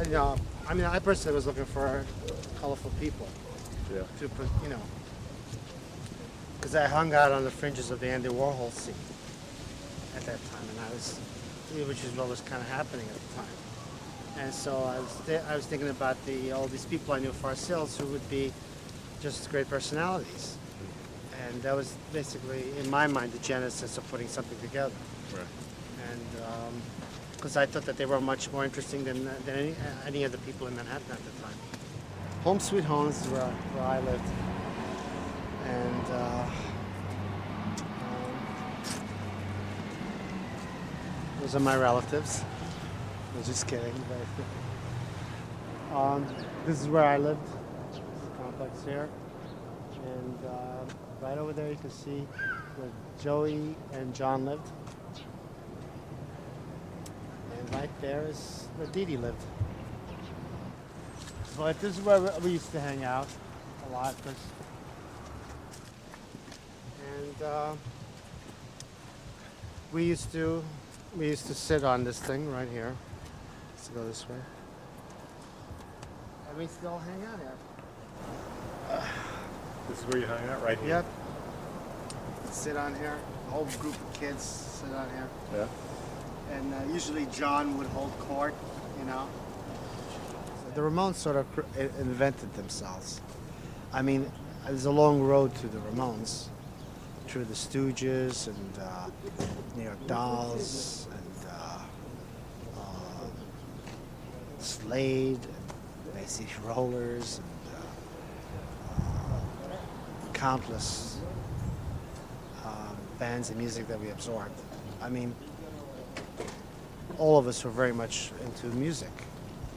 you know, I mean, I personally was looking for colorful people. Yeah. To put, you know, because I hung out on the fringes of the Andy Warhol scene at that time, and which is what was kind of happening at the time. And so I was thinking about all these people I knew for ourselves who would be just great personalities. And that was basically, in my mind, the genesis of putting something together. Right. And because I thought that they were much more interesting than any of the people in Manhattan at the time. Home Sweet Home is where I lived. And those are my relatives. I was just kidding. But, this is where I lived, this complex here. And right over there you can see where Joey and John lived. And right there is where Dee Dee lived. But this is where we used to hang out a lot. And we used to sit on this thing right here. Let's go this way. And we still hang out here. This is where you hang out, right here? Yep. Sit on here. A whole group of kids sit on here. Yeah. And usually John would hold court, you know. So the Ramones sort of invented themselves. I mean, there's a long road to the Ramones, through the Stooges and New York Dolls and Slade, and Macy Rollers, and countless bands and music that we absorbed. I mean, all of us were very much into music,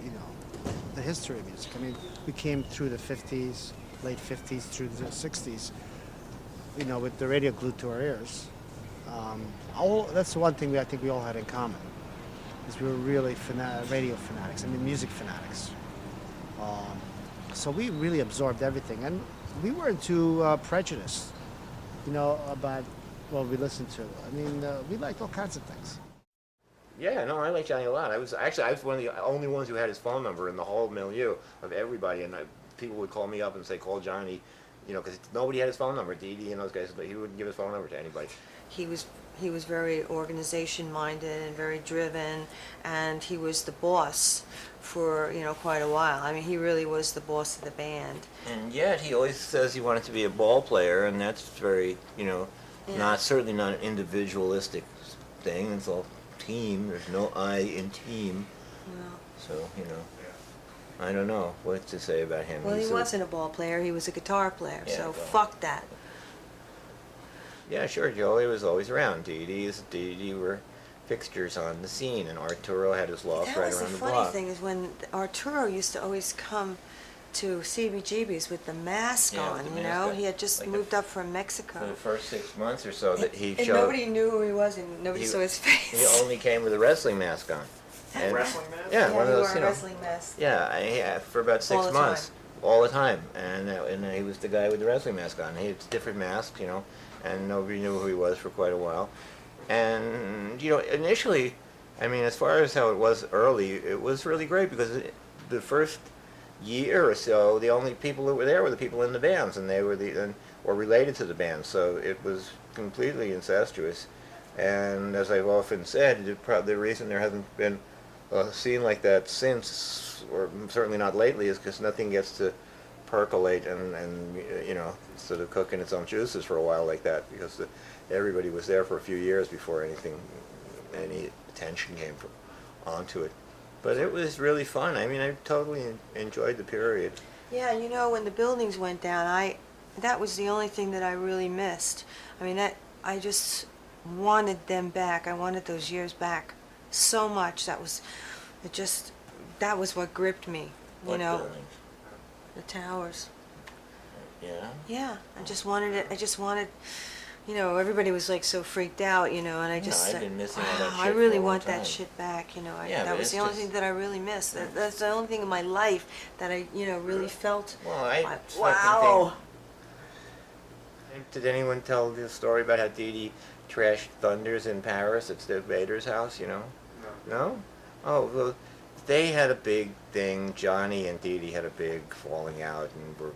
you know, the history of music. I mean, we came through the 50s, late 50s through the 60s, you know, with the radio glued to our ears. That's the one thing I think we all had in common, is we were really radio fanatics, I mean, music fanatics. So we really absorbed everything, and we weren't too prejudiced, you know, about what we listened to. I mean, we liked all kinds of things. Yeah, no, I like Johnny a lot. I was one of the only ones who had his phone number in the whole milieu of everybody, and people would call me up and say, call Johnny, you know, because nobody had his phone number. Dee Dee and those guys, but he wouldn't give his phone number to anybody. He was very organization-minded and very driven, and he was the boss for, you know, quite a while. I mean, he really was the boss of the band. And yet he always says he wanted to be a ball player, and that's very, you know, Yeah. certainly not an individualistic thing. It's all team. There's no I in team. No. So, you know, I don't know what to say about him. Well, he He's wasn't a ball player. He was a guitar player, Yeah, so well. fuck that. Yeah, sure, Joey was always around. Dee Dee were fixtures on the scene, and Arturo had his loft That right was the around the funny block. thing, is when Arturo used to always come to CBGB's with the mask Yeah, on, with the you mask know? on. He had just Like moved up from Mexico. For the first 6 months or so that he and showed, nobody knew who he was, and nobody he- saw his face. he only came with a wrestling mask on. And, Wrestling mask? Yeah, Yeah, one of he those, wore you a know. wrestling mask. Yeah, for about 6 All the months, all the time, and he was the guy with the wrestling mask on. He had different masks, you know, and nobody knew who he was for quite a while. And you know, initially, I mean, as far as how it was early, it was really great because the first year or so, the only people that were there were the people in the bands, and they were or related to the bands. So it was completely incestuous. And as I've often said, the reason there hasn't been a scene like that since, or certainly not lately, is because nothing gets to percolate and you know, sort of cook in its own juices for a while like that, because everybody was there for a few years before any attention came onto it. But it was really fun. I mean, I totally enjoyed the period. Yeah, you know, when the buildings went down, that was the only thing that I really missed. I mean, I just wanted them back. I wanted those years back so much. That was what gripped me, you What know. buildings? The towers. Yeah. Yeah, I just wanted it. I just wanted, you know, everybody was like so freaked out, you know, and I just I've said, been missing all that wow, shit I for a really long want time. that shit back, you know. Yeah, That but was it's the only just- thing that I really missed. That's the only thing in my life that I, you know, really felt. Well, I like, fucking wow. Did anyone tell the story about how Dee Dee trashed Thunders in Paris at Steve Vader's house, you know? No? Oh, well, they had a big thing. Johnny and Dee Dee had a big falling out and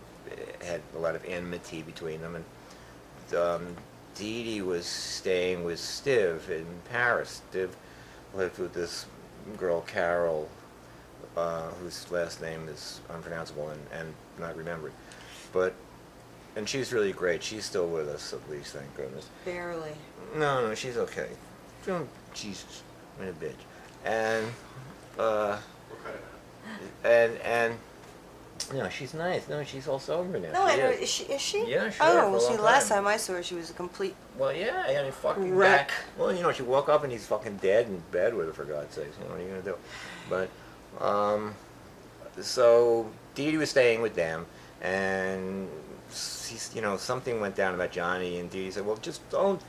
had a lot of enmity between them. And Dee Dee was staying with Stiv in Paris. Stiv lived with this girl, Carol, whose last name is unpronounceable and not remembered. And she's really great. She's still with us, at least, thank goodness. Barely. No, she's okay. Jesus, I'm a bitch. And, and, no, she's nice. No, she's all sober now. No, She I know. is. Is she? Yeah, sure, Oh, for a well, see, long the last time. time I saw her, she was a complete. Well, yeah, I mean, fucking Wreck. back. Well, she woke up and he's fucking dead in bed with her, for God's sakes. What are you gonna do? But, so Dee Dee was staying with them, and something went down about Johnny, and Dee Dee said, "Well, just don't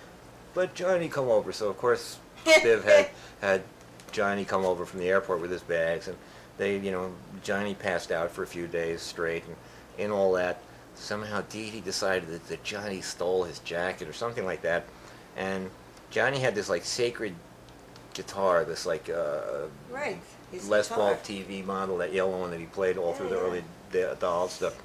let Johnny come over." So of course, Viv had Johnny come over from the airport with his bags, and they, Johnny passed out for a few days straight, and in all that, somehow Dee Dee decided that Johnny stole his jacket or something like that, and Johnny had this like sacred guitar, this like Right. His Les guitar. Paul TV model, that yellow one that he played all through the early doll stuff.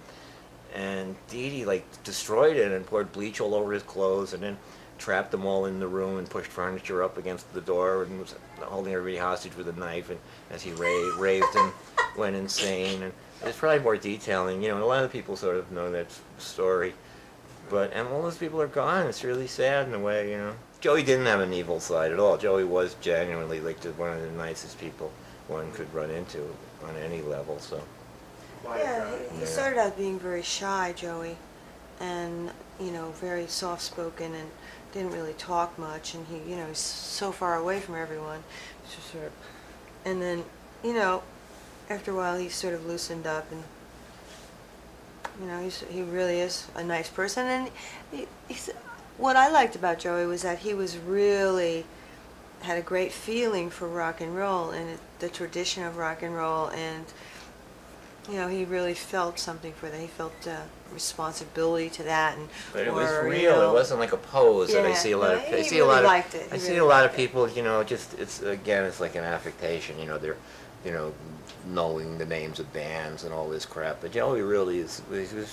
And Dee Dee like destroyed it and poured bleach all over his clothes, and then trapped them all in the room and pushed furniture up against the door and was holding everybody hostage with a knife, and as he raved and went insane. And there's probably more detailing, and a lot of people sort of know that story. And all those people are gone. It's really sad in a way, Joey didn't have an evil side at all. Joey was genuinely like just one of the nicest people one could run into on any level. So. Yeah, he Yeah. started out being very shy, Joey, and very soft-spoken and didn't really talk much, and he's so far away from everyone. It's just sort of, and then after a while he sort of loosened up, and he really is a nice person. And what I liked about Joey was that he was really had a great feeling for rock and roll and the tradition of rock and roll, and he really felt something for that. He felt responsibility to that, But it was real. It wasn't like a pose that I see a lot of. I see a really lot of. liked it. I He see really a lot of liked it. people. Just it's like an affectation. They're, knowing the names of bands and all this crap. But Joey really was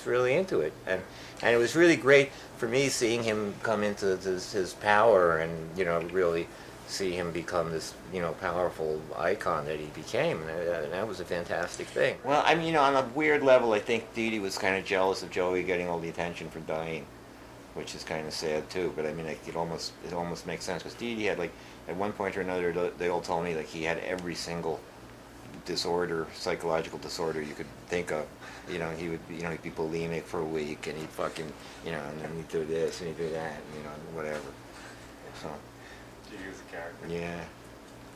really into it, and it was really great for me seeing him come into his power, and really see him become this powerful icon that he became, and that was a fantastic thing. Well, I mean, on a weird level, I think Dee Dee was kind of jealous of Joey getting all the attention for dying, which is kind of sad too. But I mean, it almost makes sense, because Dee Dee had, like, at one point or another, they all told me, like, he had every single psychological disorder you could think of. He would he'd be bulimic for a week, and he'd fucking and then he'd do this and he'd do that, whatever. So. Do you use a character? Yeah,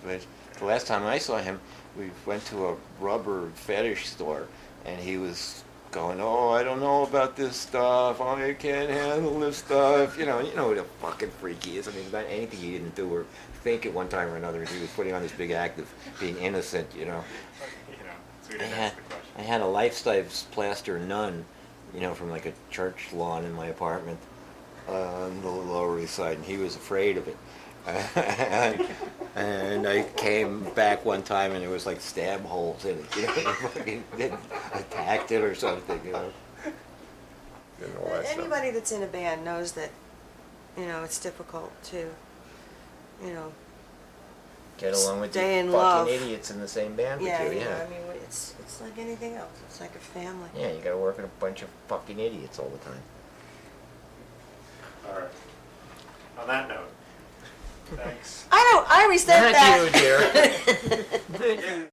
but the last time I saw him, we went to a rubber fetish store, and he was going, "Oh, I don't know about this stuff. I can't handle this stuff." You know what a fucking freak he is. I mean, not anything he didn't do or think at one time or another. He was putting on this big act of being innocent. So we didn't ask the question. I had a life-size plaster nun, from like a church lawn in my apartment on the Lower East Side, and he was afraid of it. And I came back one time and there was like stab holes in it. He fucking attacked it or something. And all that stuff. Anybody that's in a band knows that it's difficult to Get along with stay you in fucking love. idiots in the same band with you. Yeah. I mean, it's like anything else. It's like a family. Yeah, you gotta work with a bunch of fucking idiots all the time. All right. On that note, thanks. I resent that. Thank you, dear.